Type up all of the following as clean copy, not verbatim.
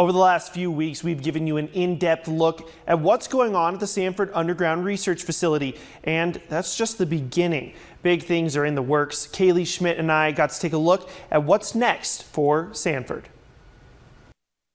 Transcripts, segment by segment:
Over the last few weeks, we've given you an in-depth look at what's going on at the Sanford Underground Research Facility, and that's just the beginning. Big things are in the works. Kaylee Schmidt and I got to take a look at what's next for Sanford.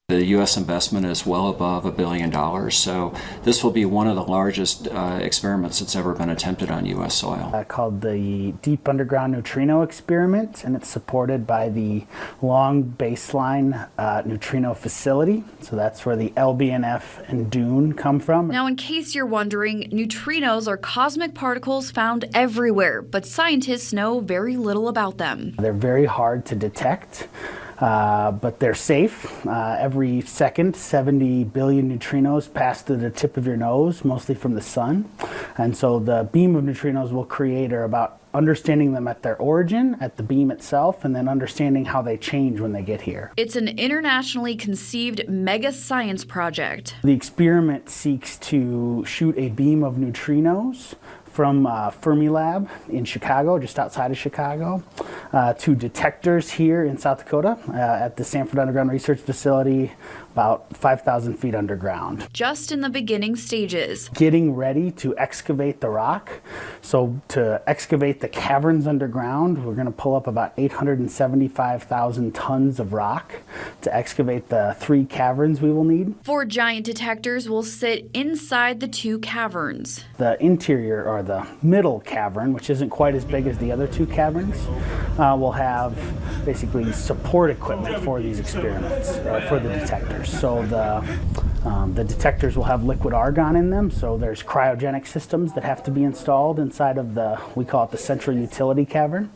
The U.S. investment is well above $1 billion, so this will be one of the largest experiments that's ever been attempted on U.S. soil. Called the Deep Underground Neutrino Experiment, and it's supported by the Long Baseline Neutrino Facility. So that's where the LBNF and DUNE come from. Now, in case you're wondering, neutrinos are cosmic particles found everywhere, but scientists know very little about them. They're very hard to detect. But they're safe. Every second, 70 billion neutrinos pass through the tip of your nose, mostly from the sun. And so the beam of neutrinos we'll create are about understanding them at their origin, at the beam itself, and then understanding how they change when they get here. It's an internationally conceived mega science project. The experiment seeks to shoot a beam of neutrinos from Fermilab in Chicago, just outside of Chicago, to detectors here in South Dakota at the Sanford Underground Research Facility, about 5,000 feet underground. Just in the beginning stages. Getting ready to excavate the rock. So to excavate the caverns underground, we're going to pull up about 875,000 tons of rock to excavate the 3 caverns we will need. 4 giant detectors will sit inside the 2 caverns. The interior, or the middle cavern, which isn't quite as big as the other 2 caverns, will have basically support equipment for these experiments, for the detectors. So the detectors will have liquid argon in them, so there's cryogenic systems that have to be installed inside of we call it the central utility cavern.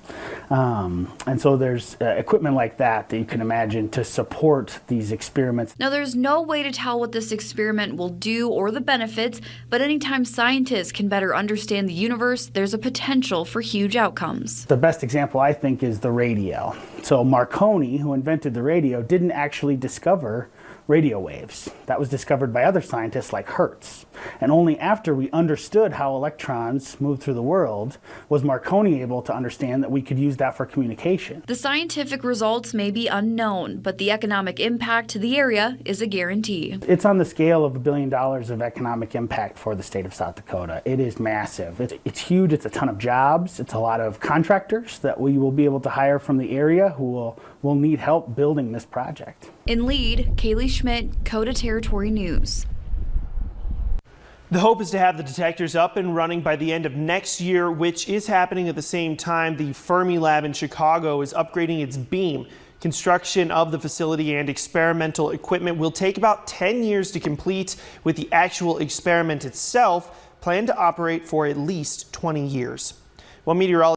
And so there's equipment like that you can imagine to support these experiments. Now, there's no way to tell what this experiment will do or the benefits, but anytime scientists can better understand the universe, there's a potential for huge outcomes. The best example, I think, is the radio. So Marconi, who invented the radio, didn't actually discover radio waves. That was discovered by other scientists like Hertz. And only after we understood how electrons move through the world was Marconi able to understand that we could use that for communication. The scientific results may be unknown, but the economic impact to the area is a guarantee. It's on the scale of $1 billion of economic impact for the state of South Dakota. It is massive. It's huge. It's a ton of jobs. It's a lot of contractors that we will be able to hire from the area who will need help building this project. In lead, Kaylee Schmidt, Coda Territory News. The hope is to have the detectors up and running by the end of next year, which is happening at the same time the Fermilab in Chicago is upgrading its beam. Construction of the facility and experimental equipment will take about 10 years to complete, with the actual experiment itself planned to operate for at least 20 years. Well, meteorologists